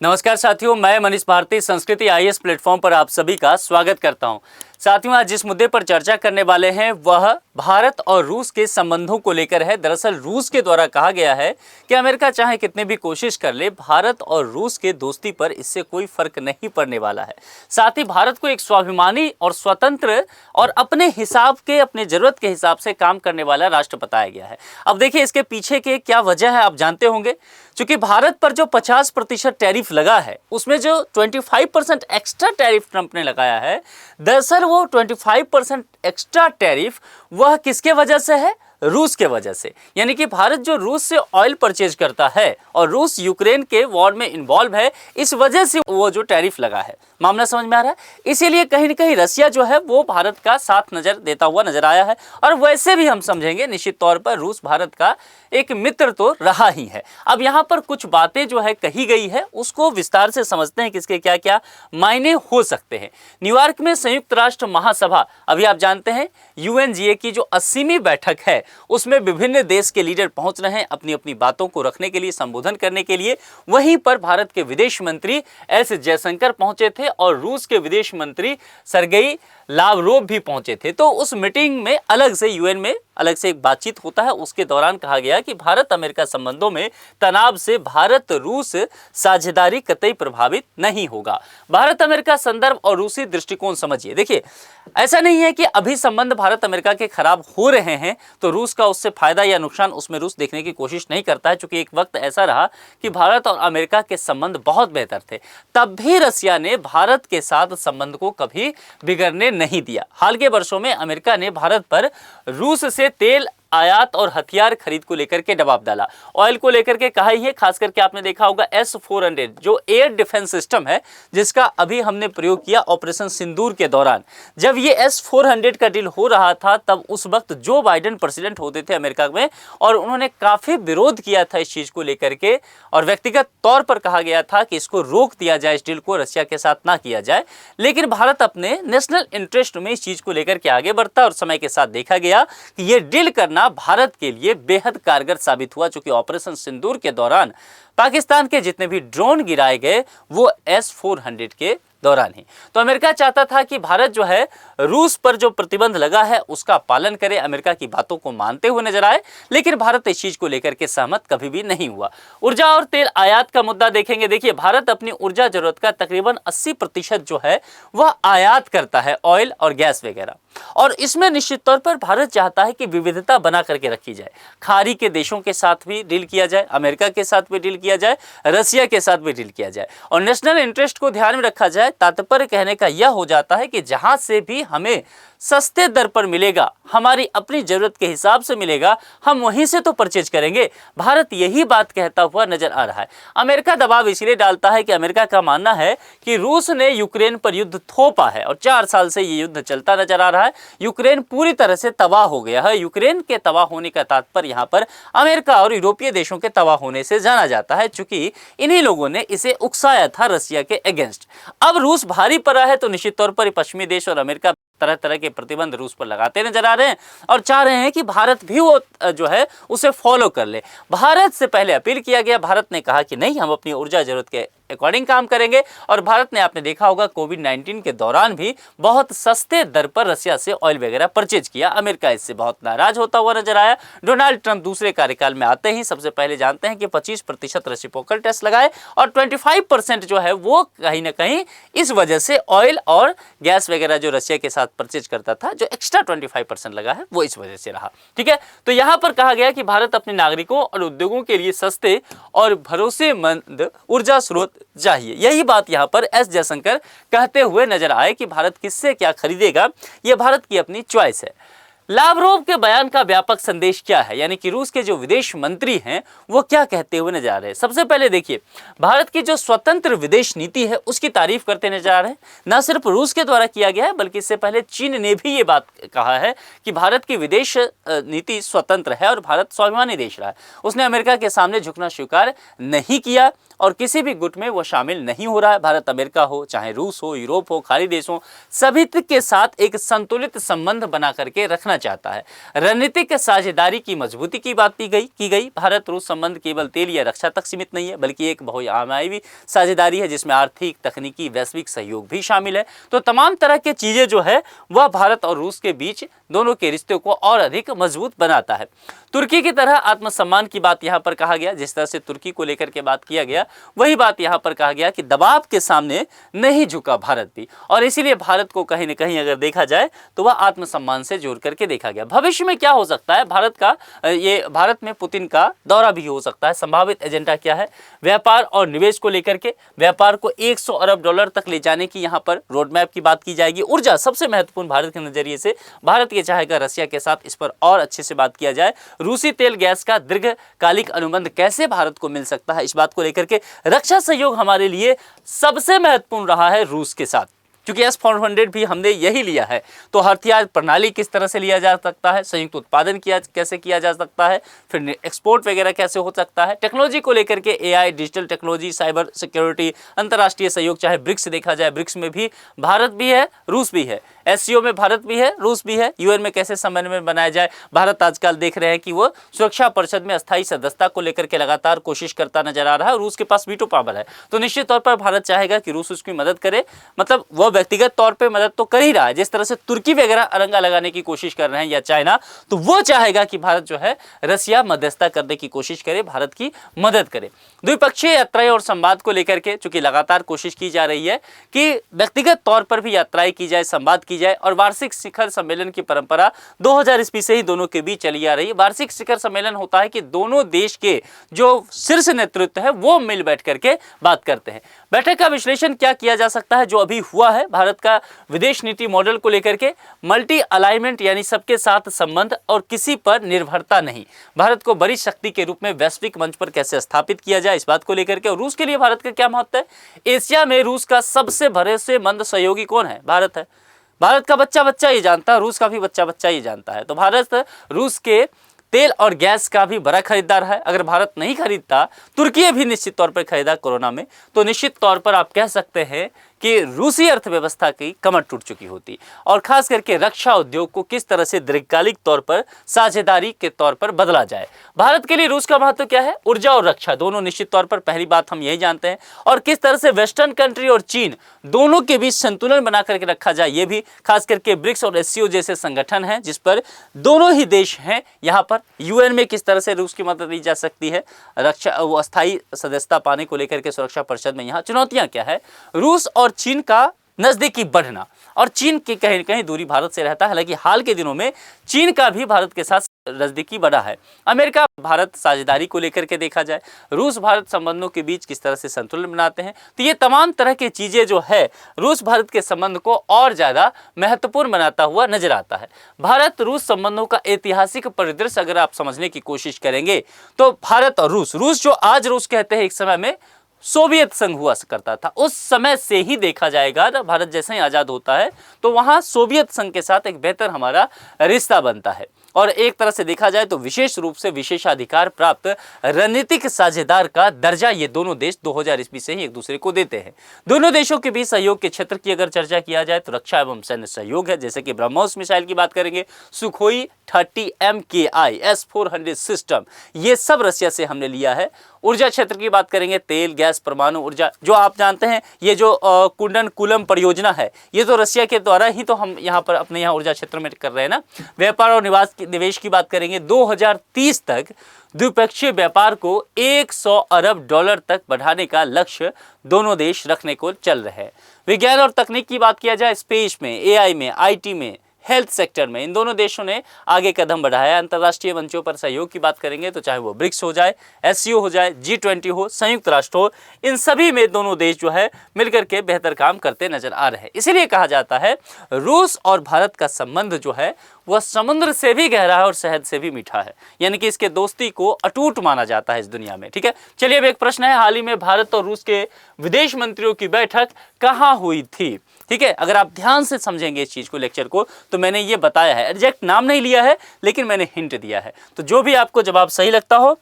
नमस्कार साथियों, मैं मनीष भारती संस्कृति आईएएस प्लेटफॉर्म पर आप सभी का स्वागत करता हूं। साथियों, आज जिस मुद्दे पर चर्चा करने वाले हैं वह भारत और रूस के संबंधों को लेकर है। दरअसल रूस के द्वारा कहा गया है कि अमेरिका चाहे कितने भी कोशिश कर ले, भारत और रूस के दोस्ती पर इससे कोई फर्क नहीं पड़ने वाला है। साथ ही भारत को एक स्वाभिमानी और स्वतंत्र और अपने हिसाब के, अपने जरूरत के हिसाब से काम करने वाला राष्ट्र बताया गया है। अब देखिए, इसके पीछे के क्या वजह है आप जानते होंगे। क्योंकि भारत पर जो 50% टैरिफ लगा है, उसमें जो 25% एक्स्ट्रा टैरिफ ट्रंप ने लगाया है, दरअसल वो 25% एक्स्ट्रा टैरिफ वह किसके वजह से है? रूस के वजह से। यानी कि भारत जो रूस से ऑयल परचेज करता है और रूस यूक्रेन के वॉर में इन्वॉल्व है, इस वजह से वो जो टैरिफ लगा है। मामला समझ में आ रहा है? इसीलिए कहीं ना कहीं रसिया जो है वो भारत का साथ नजर देता हुआ नजर आया है। और वैसे भी हम समझेंगे निश्चित तौर पर रूस भारत का एक मित्र तो रहा ही है। अब यहाँ पर कुछ बातें जो है कही गई है, उसको विस्तार से समझते हैं किसके क्या क्या मायने हो सकते हैं। न्यूयॉर्क में संयुक्त राष्ट्र महासभा, अभी आप जानते हैं यूएनजीए की जो 80वीं बैठक है, उसमें विभिन्न देश के लीडर पहुंच रहे हैं अपनी अपनी बातों को रखने के लिए, संबोधन करने के लिए। वहीं पर भारत के विदेश मंत्री एस जयशंकर पहुंचे थे और रूस के विदेश मंत्री सर्गेई लावरोव भी पहुंचे थे। तो उस मीटिंग में अलग से, यूएन में अलग से एक बातचीत होता है। उसके दौरान कहा गया कि भारत अमेरिका संबंधों में तनाव से भारत रूस साझेदारी कतई प्रभावित नहीं होगा। भारत अमेरिका संदर्भ और रूसी दृष्टिकोण समझिए। देखिए, ऐसा नहीं है कि अभी संबंध भारत अमेरिका के खराब हो रहे हैं तो रूस का उससे फायदा या नुकसान उसमें रूस देखने की कोशिश नहीं करता है। चूंकि एक वक्त ऐसा रहा कि भारत और अमेरिका के संबंध बहुत बेहतर थे, तब भी रसिया ने भारत के साथ संबंध को कभी बिगड़ने नहीं दिया। हाल के वर्षों में अमेरिका ने भारत पर रूस से तेल आयात और हथियार खरीद को लेकर के दबाव डाला। ऑयल को लेकर के कहा ही है, खास करके आपने देखा होगा S-400 जो एयर डिफेंस सिस्टम है, जिसका अभी हमने प्रयोग किया ऑपरेशन सिंदूर के दौरान। जब ये S-400 का डील हो रहा था, तब उस वक्त जो बाइडेन प्रेसिडेंट होते थे अमेरिका में, और उन्होंने काफी विरोध किया था इस चीज को लेकर के, और व्यक्तिगत तौर पर कहा गया था कि इसको रोक दिया जाए, इस डील को रसिया के साथ ना किया जाए। लेकिन भारत अपने नेशनल इंटरेस्ट में इस चीज को लेकर के आगे बढ़ता और समय के साथ देखा गया कि यह डील करना भारत के लिए बेहद कारगर साबित हुआ। चूंकि ऑपरेशन सिंदूर के दौरान पाकिस्तान के जितने भी ड्रोन गिराए गए वो S-400 के दौरान ही। तो अमेरिका चाहता था कि भारत जो है रूस पर जो प्रतिबंध लगा है उसका पालन करे, अमेरिका की बातों को मानते हुए नजर आए। लेकिन भारत इस चीज को लेकर के सहमत कभी भी नहीं हुआ। ऊर्जा और तेल आयात का मुद्दा देखेंगे। देखिए, भारत अपनी ऊर्जा जरूरत का तकरीबन 80% जो है वह आयात करता है, ऑयल और गैस वगैरह। और इसमें निश्चित तौर पर भारत चाहता है कि विविधता बना करके रखी जाए। खाड़ी के देशों के साथ भी डील किया जाए, अमेरिका के साथ भी डील किया जाए, रसिया के साथ भी डील किया जाए, और नेशनल इंटरेस्ट को ध्यान में रखा जाए। तात्पर्य कहने का यह हो जाता है कि जहां से भी हमें सस्ते दर पर मिलेगा, हमारी अपनी जरूरत के हिसाब से मिलेगा, हम वहीं से तो परचेज करेंगे। भारत यही बात कहता हुआ नजर आ रहा है। अमेरिका दबाव इसलिए डालता है कि अमेरिका का मानना है कि रूस ने यूक्रेन पर युद्ध थोपा है और 4 साल से ये युद्ध चलता नजर आ रहा है। यूक्रेन पूरी तरह से तबाह हो गया है। यूक्रेन के तबाह होने का तात्पर्य यहाँ पर अमेरिका और यूरोपीय देशों के तबाह होने से जाना जाता है, चूंकि इन्हीं लोगों ने इसे उकसाया था रसिया के अगेंस्ट। अब रूस भारी पड़ा है तो निश्चित तौर पर पश्चिमी देश और अमेरिका तरह तरह के प्रतिबंध रूस पर लगाते नजर आ रहे हैं और चाह रहे हैं कि भारत भी वो जो है उसे फॉलो कर ले। भारत से पहले अपील किया गया, भारत ने कहा कि नहीं, हम अपनी ऊर्जा जरूरत के अकॉर्डिंग काम करेंगे। और भारत ने, आपने देखा होगा कोविड-19 के दौरान भी बहुत सस्ते दर पर रसिया से ऑयल वगैरह परचेज किया। अमेरिका इससे बहुत नाराज होता हुआ नजर आया। डोनाल्ड ट्रंप दूसरे कार्यकाल में आते ही सबसे पहले जानते हैं कि 25% रेसिप्रोकल टैक्स लगाए और 25% जो है वो कहीं ना कहीं इस वजह से ऑयल और गैस वगैरह जो रसिया के साथ परचेज करता था, जो एक्स्ट्रा 25% लगा है वो इस वजह से रहा। ठीक है, तो यहां पर कहा गया कि भारत अपने नागरिकों और उद्योगों के लिए सस्ते और भरोसेमंद ऊर्जा स्रोत चाहिए। यही बात यहां पर एस जयशंकर कहते हुए नजर आए कि भारत किससे क्या खरीदेगा, यह भारत की अपनी चॉइस है। लावरोव के बयान का व्यापक संदेश क्या है, यानी कि रूस के जो विदेश मंत्री हैं वो क्या कहते हुए नजर आ रहे हैं। सबसे पहले देखिए, भारत की जो स्वतंत्र विदेश नीति है उसकी तारीफ करते नजर आ रहे हैं। न सिर्फ रूस के द्वारा किया गया है बल्कि इससे पहले चीन ने भी ये बात कहा है कि भारत की विदेश नीति स्वतंत्र है और भारत स्वाभिमानी देश रहा है। उसने अमेरिका के सामने झुकना स्वीकार नहीं किया और किसी भी गुट में वो शामिल नहीं हो रहा है। भारत अमेरिका हो, चाहे रूस हो, यूरोप हो, खाड़ी देश हो, सभी के साथ एक संतुलित संबंध बना करके रखना चाहता है। रणनीतिक साझेदारी की मजबूती की बात की गई। भारत रूस संबंध केवल तेल या रक्षा तक सीमित नहीं है, बल्कि एक बहुआयामी साझेदारी है जिसमें आर्थिक, तकनीकी, वैश्विक सहयोग भी शामिल है। तो तमाम तरह की चीजें जो है वह भारत और रूस के बीच दोनों के रिश्ते को और अधिक मजबूत बनाता है। तुर्की की तरह आत्मसम्मान की बात यहां पर कहा गया। जिस तरह से तुर्की को लेकर के बात किया गया, वही बात यहां पर कहा गया कि दबाव के सामने नहीं झुका भारत भी, और इसीलिए भारत को कहीं न कहीं अगर देखा जाए तो वह आत्मसम्मान से जोड़ करके देखा गया। भविष्य में क्या हो सकता है, भारत में पुतिन का दौरा भी हो सकता है। संभावित एजेंडा क्या है, व्यापार और निवेश को लेकर के, व्यापार को 100 अरब डॉलर तक ले जाने की यहां पर रोड मैप की बात की जाएगी। ऊर्जा सबसे महत्वपूर्ण भारत के नजरिए से, भारत ये चाहेगा रसिया के साथ इस पर और अच्छे से बात किया जाए। रूसी तेल गैस का दीर्घकालिक अनुबंध कैसे भारत को मिल सकता है, इस बात को लेकर के रक्षा सहयोग हमारे लिए सबसे महत्वपूर्ण रहा है रूस के साथ, क्योंकि S-400 भी हमने यही लिया है। तो हथियार प्रणाली किस तरह से लिया जा सकता है, संयुक्त उत्पादन कैसे किया जा सकता है, फिर एक्सपोर्ट वगैरह कैसे हो सकता है, टेक्नोलॉजी को लेकर के AI, digital technology, cyber security, अंतर्राष्ट्रीय सहयोग, चाहे ब्रिक्स देखा जाए, ब्रिक्स में भी भारत भी है, रूस भी है। SCO में भारत भी है, रूस भी है। UN में कैसे समन्वय बनाया जाए, भारत आजकल देख रहे हैं कि वो सुरक्षा परिषद में अस्थायी सदस्यता को लेकर के लगातार कोशिश करता नजर आ रहा है। रूस के पास वीटो पावर है, तो निश्चित तौर पर भारत चाहेगा कि रूस उसकी मदद करे। मतलब वह व्यक्तिगत तौर पे मदद तो कर ही रहा है, जिस तरह से तुर्की वगैरह अरंगा लगाने की कोशिश कर रहे हैं या चाइना, तो वो चाहेगा कि भारत जो है रसिया मध्यस्थता करने की कोशिश करे, भारत की मदद करे। द्विपक्षीय यात्राएं और संवाद को लेकर के चूंकि लगातार कोशिश की जा रही है कि व्यक्तिगत तौर पर भी यात्राएं की जाए, संवाद की जाए, और वार्षिक शिखर सम्मेलन की परंपरा 2000 ईस्वी से ही दोनों के बीच चली आ रही है। वार्षिक शिखर सम्मेलन होता है कि दोनों देश के जो शीर्ष नेतृत्व है वो मिल बैठ करके बात करते हैं। बैठक का विश्लेषण क्या किया जा सकता है जो अभी हुआ है भारत का विदेश नीति मॉडल को लेकर के, मल्टी अलाइनमेंट यानी सबके साथ संबंध और किसी पर निर्भरता नहीं, भारत को बड़ी शक्ति के रूप में वैश्विक मंच पर कैसे स्थापित किया जाए, इस बात को लेकर के। और रूस के लिए भारत का क्या महत्व है, एशिया में रूस का सबसे भरोसेमंद सहयोगी कौन है, भारत है। भारत का बच्चा बच्चा ये जानता है, रूस का भी बच्चा बच्चा ये जानता है। तो भारत रूस के तेल और गैस का भी बड़ा खरीदार है। अगर भारत नहीं खरीदता, तुर्की भी निश्चित तौर पर खरीदा कोरोना में, तो निश्चित तौर पर आप कह सकते हैं कि रूसी अर्थव्यवस्था की कमर टूट चुकी होती। और खास करके रक्षा उद्योग को किस तरह से दीर्घकालिक तौर पर साझेदारी के तौर पर बदला जाए। भारत के लिए रूस का महत्व क्या है, ऊर्जा और रक्षा दोनों निश्चित तौर पर, पहली बात हम यही जानते हैं। और किस तरह से वेस्टर्न कंट्री और चीन दोनों के बीच संतुलन बना करके रखा जाए, ये भी खास करके ब्रिक्स और SCO जैसे संगठन हैं जिस पर दोनों ही देश हैं। यहाँ पर UN में किस तरह से रूस की मदद ली जा सकती है, रक्षा वो अस्थायी सदस्यता पाने को लेकर के सुरक्षा परिषद में यहाँ चुनौतियां क्या है, रूस और चीन का नजदीकी बढ़ना, और चीन की कहीं न कहीं दूरी भारत से रहता है। हालांकि हाल के दिनों में चीन का भी भारत के साथ नजदीकी बढ़ा है। अमेरिका भारत साझेदारी को लेकर के देखा जाए, रूस भारत संबंधों के बीच किस तरह से संतुलन बनाते हैं, तो ये तमाम तरह की चीजें जो है रूस भारत के संबंध को और ज्यादा महत्वपूर्ण बनाता हुआ नजर आता है। भारत रूस संबंधों का ऐतिहासिक परिदृश्य अगर आप समझने की कोशिश करेंगे तो भारत और रूस जो आज रूस कहते हैं, एक समय में सोवियत संघ हुआ करता था, उस समय से ही देखा जाएगा ना, भारत जैसे ही आज़ाद होता है तो वहाँ सोवियत संघ के साथ एक बेहतर हमारा रिश्ता बनता है। और एक तरह से देखा जाए तो विशेष रूप से विशेषाधिकार प्राप्त रणनीतिक साझेदार का दर्जा ये दोनों देश 2000 ईस्वी से ही एक दूसरे को देते हैं। दोनों देशों के बीच सहयोग के क्षेत्र की अगर चर्चा किया जाए तो रक्षा एवं सैन्य सहयोग है, जैसे कि ब्रह्मोस मिसाइल की बात करेंगे, सुखोई 30 MKI S-400 सिस्टम, ये सब रसिया से हमने लिया है। ऊर्जा क्षेत्र की बात करेंगे, तेल गैस परमाणु ऊर्जा, जो आप जानते हैं ये जो कुंडनकुलम परियोजना है, ये तो रसिया के द्वारा ही तो हम यहाँ पर अपने यहाँ ऊर्जा क्षेत्र में कर रहे हैं ना। व्यापार और निवेश की बात करेंगे, 2030 तक द्विपक्षीय व्यापार को 100 अरब डॉलर तक बढ़ाने का लक्ष्य दोनों देश रखने को चल रहे हैं। विज्ञान और तकनीक की बात किया जाए, स्पेस में, AI में, IT में, हेल्थ सेक्टर में इन दोनों देशों ने आगे कदम बढ़ाया। अंतर्राष्ट्रीय मंचों पर सहयोग की बात करेंगे तो चाहे वो ब्रिक्स हो जाए, SCO हो जाए, G20 हो, संयुक्त राष्ट्र हो, इन सभी में दोनों देश जो है मिलकर के बेहतर काम करते नजर आ रहे हैं। इसीलिए कहा जाता है रूस और भारत का संबंध जो है वह समुद्र से भी गहरा है और शहद से भी मीठा है, यानी कि इसके दोस्ती को अटूट माना जाता है इस दुनिया में। ठीक है, चलिए अब एक प्रश्न है, हाल ही में भारत और रूस के विदेश मंत्रियों की बैठक कहाँ हुई थी? ठीक है, अगर आप ध्यान से समझेंगे इस चीज को, लेक्चर को, तो मैंने ये बताया है, एग्जैक्ट नाम नहीं लिया है लेकिन मैंने हिंट दिया है। तो जो भी आपको जवाब सही लगता हो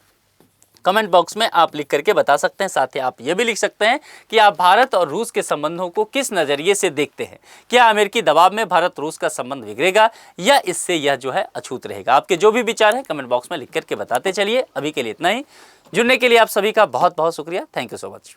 कमेंट बॉक्स में आप लिख करके बता सकते हैं। साथ ही आप ये भी लिख सकते हैं कि आप भारत और रूस के संबंधों को किस नज़रिए से देखते हैं। क्या अमेरिकी दबाव में भारत रूस का संबंध बिगड़ेगा या इससे यह जो है अछूत रहेगा? आपके जो भी विचार हैं कमेंट बॉक्स में लिख करके बताते चलिए। अभी के लिए इतना ही। जुड़ने के लिए आप सभी का बहुत बहुत शुक्रिया। Thank you so much.